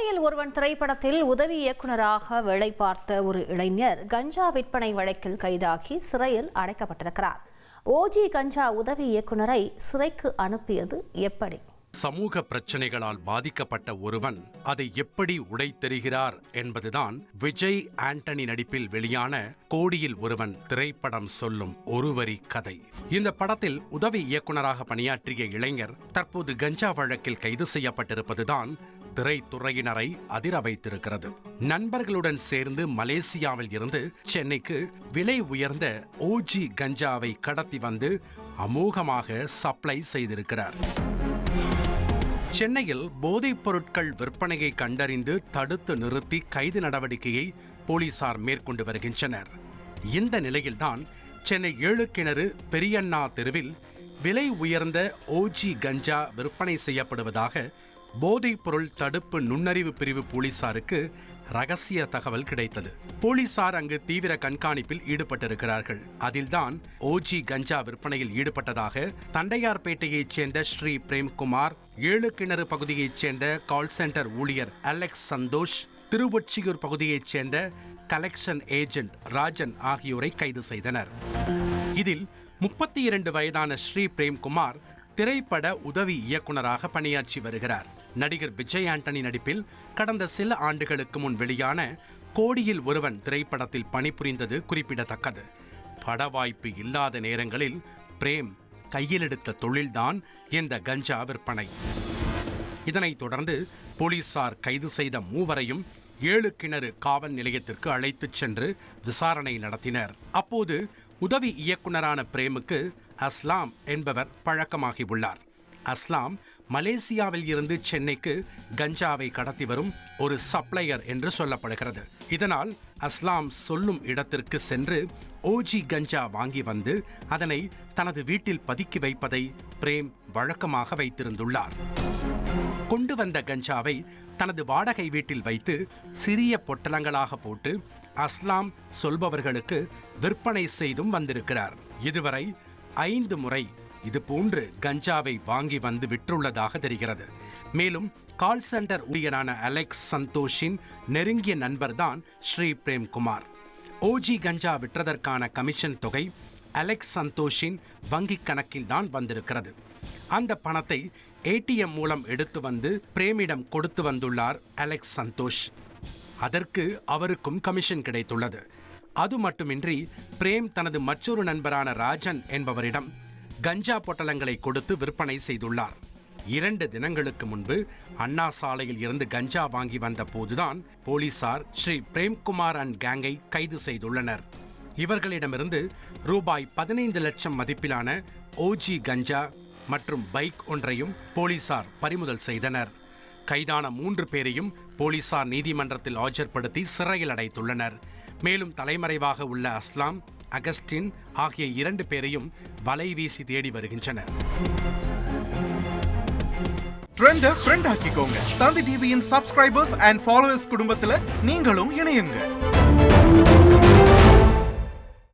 கோடியில் ஒருவன் திரைப்படத்தில் உதவி இயக்குநராக வேலை பார்த்த ஒரு இளைஞர் கஞ்சா விற்பனை வழக்கில் கைதாகி சிறையில் அடைக்கப்பட்டிருக்கிறார். ஓஜி கஞ்சா உதவி இயக்குநரை சிறைக்கு அனுப்பியது எப்படி? சமூக பிரச்சனைகளால் பாதிக்கப்பட்ட ஒருவன் அதை எப்படி உடைத்தெறிகிறார் என்பதுதான் விஜய் ஆண்டனி நடிப்பில் வெளியான கோடியில் ஒருவன் திரைப்படம் சொல்லும் ஒரு வரி கதை. இந்த படத்தில் உதவி இயக்குநராக பணியாற்றிய இளைஞர் தற்போது கஞ்சா வழக்கில் கைது செய்யப்பட்டிருப்பதுதான் திரைத்துறையினரை அதிர வைத்திருக்கிறது. நண்பர்களுடன் சேர்ந்து மலேசியாவில் இருந்து சென்னைக்கு விலை உயர்ந்த ஓஜி கஞ்சாவை கடத்தி வந்து அமோகமாக சப்ளை செய்திருக்கிறார். சென்னையில் போதைப் பொருட்கள் விற்பனையை கண்டறிந்து தடுத்து நிறுத்தி கைது நடவடிக்கையை போலீசார் மேற்கொண்டு வருகின்றனர். இந்த நிலையில்தான் சென்னை 7 கிணறு பெரியண்ணா தெருவில் விலை உயர்ந்த ஓஜி கஞ்சா விற்பனை செய்யப்படுவதாக போதைப் பொருள் தடுப்பு நுண்ணறிவு பிரிவு போலீசாருக்கு ரகசிய தகவல் கிடைத்தது. போலீசார் அங்கு தீவிர கண்காணிப்பில் ஈடுபட்டிருக்கிறார்கள். அதில்தான் ஓஜி கஞ்சா விற்பனையில் ஈடுபட்டதாக தண்டையார்பேட்டையைச் சேர்ந்த ஸ்ரீ பிரேம்குமார், 7 கிணறு பகுதியைச் சேர்ந்த கால் சென்டர் ஊழியர் அலெக்ஸ் சந்தோஷ், திருவொற்றியூர் பகுதியைச் சேர்ந்த கலெக்ஷன் ஏஜென்ட் ராஜன் ஆகியோரை கைது செய்தனர். இதில் 32 வயதான ஸ்ரீ பிரேம்குமார் திரைப்பட உதவி இயக்குநராக பணியாற்றி வருகிறார். நடிகர் விஜய் ஆண்டனி நடிப்பில் கடந்த சில ஆண்டுகளுக்கு முன் வெளியான கோடியில் ஒருவன் திரைப்படத்தில் பணிபுரிந்தது குறிப்பிடத்தக்கது. பட வாய்ப்பு இல்லாத நேரங்களில் பிரேம் கையில் எடுத்த தொழில்தான் இந்த கஞ்சா விற்பனை. இதனைத் தொடர்ந்து போலீசார் கைது செய்த மூவரையும் 7 கிணறு காவல் நிலையத்திற்கு அழைத்துச் சென்று விசாரணை நடத்தினர். அப்போது உதவி இயக்குநரான பிரேமுக்கு அஸ்லாம் என்பவர் பழக்கமாகியுள்ளார். அஸ்லாம் மலேசியாவில் இருந்து சென்னைக்கு கஞ்சாவை கடத்தி வரும் ஒரு சப்ளையர் என்று சொல்லப்படுகிறது. இதனால் அஸ்லாம் சொல்லும் இடத்திற்கு சென்று ஓஜி கஞ்சா வாங்கி வந்து அதனை தனது வீட்டில் பதுக்கி வைப்பதை பிரேம் வழக்கமாக வைத்திருந்துள்ளார். கொண்டு வந்த கஞ்சாவை தனது வாடகை வீட்டில் வைத்து சிறிய பொட்டலங்களாக போட்டு அஸ்லாம் சொல்பவர்களுக்கு விற்பனை செய்தும் வந்திருக்கிறார். இதுவரை 5 முறை இதுபோன்று கஞ்சாவை வாங்கி வந்து விற்றுள்ளதாக தெரிகிறது. மேலும் கால் சென்டர் ஊழியரான அலெக்ஸ் சந்தோஷின் நெருங்கிய நண்பர்தான் ஸ்ரீ பிரேம்குமார். ஓஜி கஞ்சா விற்றதற்கான கமிஷன் தொகை அலெக்ஸ் சந்தோஷின் வங்கிக் கணக்கில் தான் வந்திருக்கிறது. அந்த பணத்தை ATM மூலம் எடுத்து வந்து பிரேமிடம் கொடுத்து வந்துள்ளார் அலெக்ஸ் சந்தோஷ். அதற்கு அவருக்கும் கமிஷன் கிடைத்துள்ளது. அது மட்டுமின்றி பிரேம் தனது மற்றொரு நண்பரான ராஜன் என்பவரிடம் கஞ்சா பொட்டலங்களை கொடுத்து விற்பனை செய்துள்ளார். 2 தினங்களுக்கு முன்பு அண்ணா சாலையில் இருந்து கஞ்சா வாங்கி வந்த போதுதான் போலீசார் ஸ்ரீ பிரேம்குமார் அண்ட் கேங்கை கைது செய்துள்ளனர். இவர்களிடமிருந்து ரூபாய் 15 லட்சம் மதிப்பிலான ஓஜி கஞ்சா மற்றும் பைக் ஒன்றையும் போலீசார் பறிமுதல் செய்தனர். கைதான 3 பேரையும் போலீசார் நீதிமன்றத்தில் ஆஜர்படுத்தி சிறையில் அடைத்துள்ளனர். மேலும் தலைமறைவாக உள்ள அஸ்லாம், அகஸ்டின் ஆகிய 2 பேரையும் வலை வீசி தேடி வருகின்றனர். ட்ரெண்ட ஃப்ரெண்ட் ஆக்கிக்கோங்க. தந்தி டிவியின் சப்ஸ்கிரைபர்ஸ் அண்ட் ஃபாலோவர்ஸ் குடும்பத்துல நீங்களும் இணையுங்க.